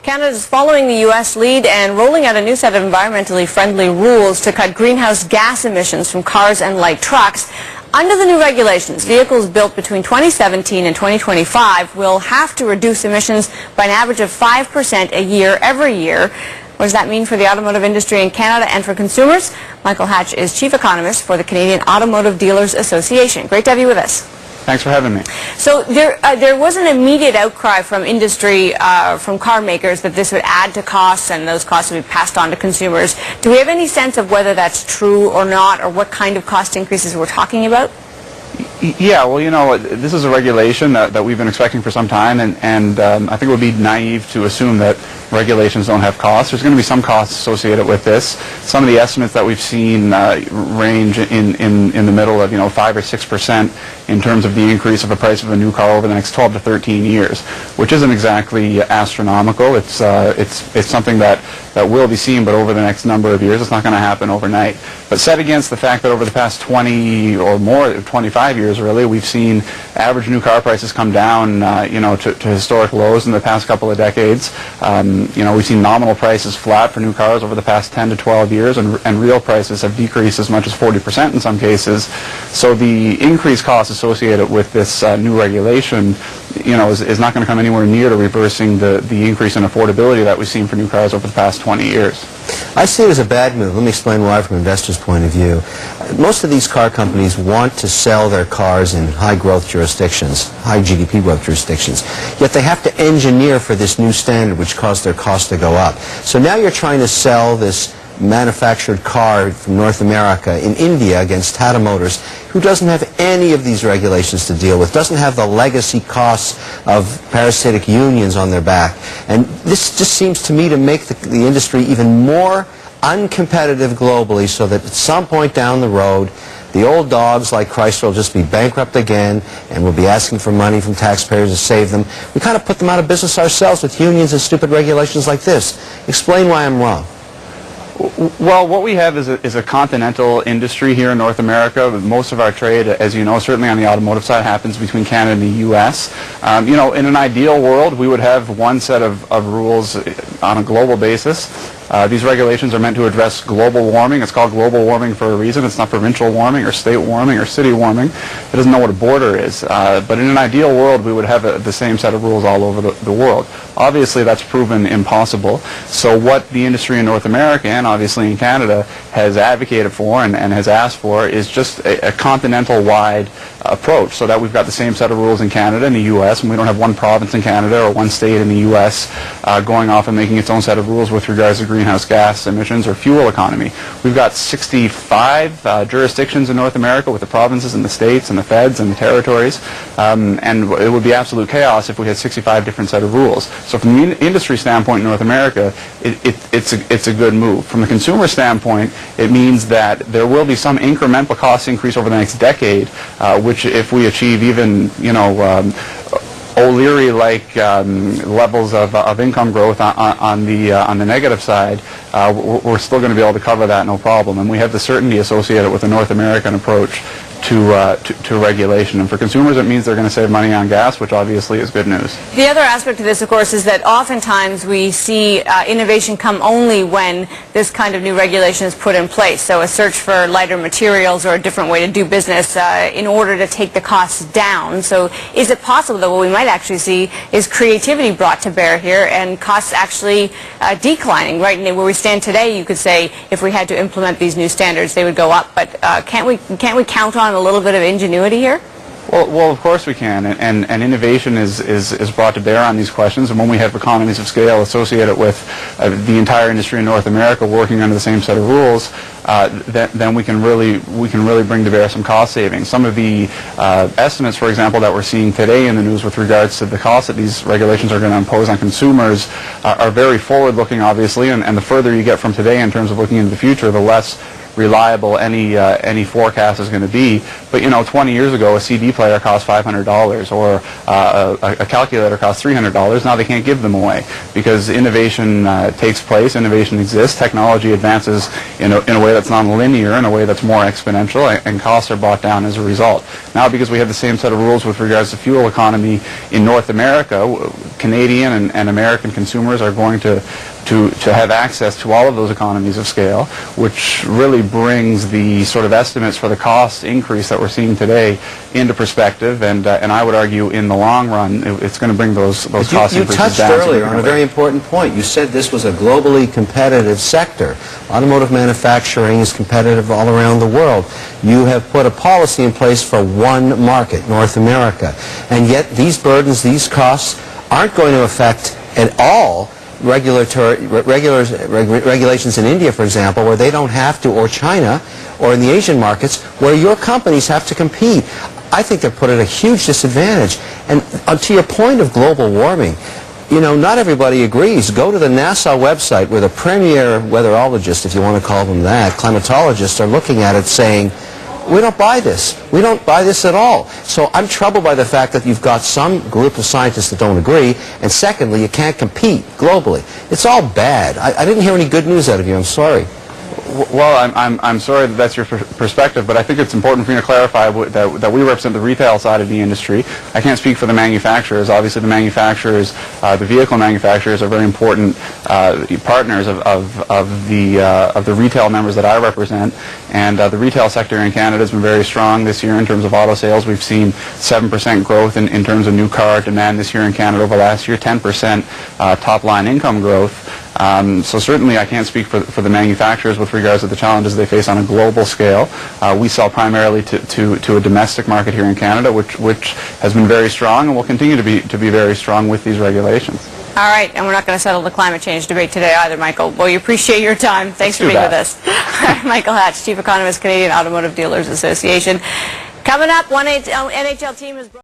Canada is following the U.S. lead and rolling out a new set of environmentally friendly rules to cut greenhouse gas emissions from cars and light trucks. Under the new regulations, vehicles built between 2017 and 2025 will have to reduce emissions by an average of 5% a year every year. What does that mean for the automotive industry in Canada and for consumers? Michael Hatch is Chief Economist for the Canadian Automotive Dealers Association. Great to have you with us. Thanks for having me. So there was an immediate outcry from industry, from car makers, that this would add to costs and those costs would be passed on to consumers. Do we have any sense of whether that's true or not, or what kind of cost increases we're talking about? Yeah, well, you know, this is a regulation that we've been expecting for some time, and I think it would be naive to assume that regulations don't have costs. There's going to be some costs associated with this. Some of the estimates that we've seen range in the middle of, 5 or 6% in terms of the increase of the price of a new car over the next 12 to 13 years, which isn't exactly astronomical. It's something that will be seen, but over the next number of years. It's not going to happen overnight. But set against the fact that over the past 20 or more, 25 years really, we've seen average new car prices come down, to historic lows in the past couple of decades. We've seen nominal prices flat for new cars over the past 10 to 12 years, and real prices have decreased as much as 40% in some cases. So the increased costs associated with this new regulation, is not going to come anywhere near to reversing the increase in affordability that we've seen for new cars over the past 20 years. I see it as a bad move. Let me explain why from an investor's point of view. Most of these car companies want to sell their cars in high-growth jurisdictions, high GDP growth jurisdictions, yet they have to engineer for this new standard which caused their costs to go up. So now you're trying to sell this manufactured car from North America in India against Tata Motors, who doesn't have any of these regulations to deal with, doesn't have the legacy costs of parasitic unions on their back. And this just seems to me to make the industry even more uncompetitive globally, so that at some point down the road, the old dogs like Chrysler will just be bankrupt again, and we'll be asking for money from taxpayers to save them. We kind of put them out of business ourselves with unions and stupid regulations like this. Explain why I'm wrong. Well, what we have is a continental industry here in North America. Most of our trade, as you know, certainly on the automotive side, happens between Canada and the U.S. In an ideal world, we would have one set of rules on a global basis. These regulations are meant to address global warming. It's called global warming for a reason. It's not provincial warming or state warming or city warming. It doesn't know what a border is. But in an ideal world, we would have the same set of rules all over the world. Obviously, that's proven impossible. So what the industry in North America and obviously in Canada has advocated for and has asked for is just a continental-wide approach, so that we've got the same set of rules in Canada and the U.S., and we don't have one province in Canada or one state in the U.S. Going off and making its own set of rules with regards to greenhouse gas emissions or fuel economy. We've got 65 jurisdictions in North America, with the provinces and the states and the feds and the territories, and it would be absolute chaos if we had 65 different set of rules. So from the industry standpoint in North America, it's a good move. From the consumer standpoint, it means that there will be some incremental cost increase over the next decade, which if we achieve even, O'Leary-like levels of income growth on the negative side, we're still going to be able to cover that no problem. And we have the certainty associated with the North American approach to regulation. And for consumers, it means they're going to save money on gas, which obviously is good news. The other aspect of this, of course, is that oftentimes we see innovation come only when this kind of new regulation is put in place. So a search for lighter materials or a different way to do business in order to take the costs down. So is it possible that what we might actually see is creativity brought to bear here and costs actually declining? Right where we stand today, you could say if we had to implement these new standards, they would go up. But can't we count on a little bit of ingenuity here? Well, of course we can, and innovation is brought to bear on these questions. And when we have economies of scale associated with the entire industry in North America working under the same set of rules, then we can really bring to bear some cost savings. Some of the estimates, for example, that we're seeing today in the news with regards to the costs that these regulations are going to impose on consumers are very forward-looking, obviously. And the further you get from today in terms of looking into the future, the less reliable any forecast is going to be. But 20 years ago, a CD player cost $500, or a calculator cost $300. Now they can't give them away because innovation takes place, innovation exists, technology advances in a way that's non-linear, in a way that's more exponential, and costs are brought down as a result. Now, because we have the same set of rules with regards to fuel economy in North America, Canadian and American consumers are going to have access to all of those economies of scale, which really brings the sort of estimates for the cost increase that we're seeing today into perspective, and I would argue in the long run it's going to bring those cost increases down. You touched earlier on a very important point. You said this was a globally competitive sector. Automotive manufacturing is competitive all around the world. You have put a policy in place for one market, North America, and yet these burdens, these costs aren't going to affect at all regulations in India, for example, where they don't have to, or China, or in the Asian markets, where your companies have to compete. I think they're put at a huge disadvantage. And to your point of global warming, not everybody agrees. Go to the NASA website where the premier weatherologists, if you want to call them that, climatologists, are looking at it saying, we don't buy this. We don't buy this at all. So I'm troubled by the fact that you've got some group of scientists that don't agree, and secondly, you can't compete globally. It's all bad. I didn't hear any good news out of you. I'm sorry. Well, I'm sorry that that's your perspective, but I think it's important for me to clarify that we represent the retail side of the industry. I can't speak for the manufacturers. Obviously, the manufacturers, the vehicle manufacturers, are very important partners of the retail members that I represent. And the retail sector in Canada has been very strong this year in terms of auto sales. We've seen 7% growth in terms of new car demand this year in Canada over last year, 10% top-line income growth. So certainly I can't speak for the manufacturers with regards to the challenges they face on a global scale. We sell primarily to a domestic market here in Canada, which has been very strong and will continue to be very strong with these regulations. All right, and we're not going to settle the climate change debate today either, Michael. Well, we appreciate your time. Thanks for being with us. Michael Hatch, Chief Economist, Canadian Automotive Dealers Association. Coming up, one NHL team is...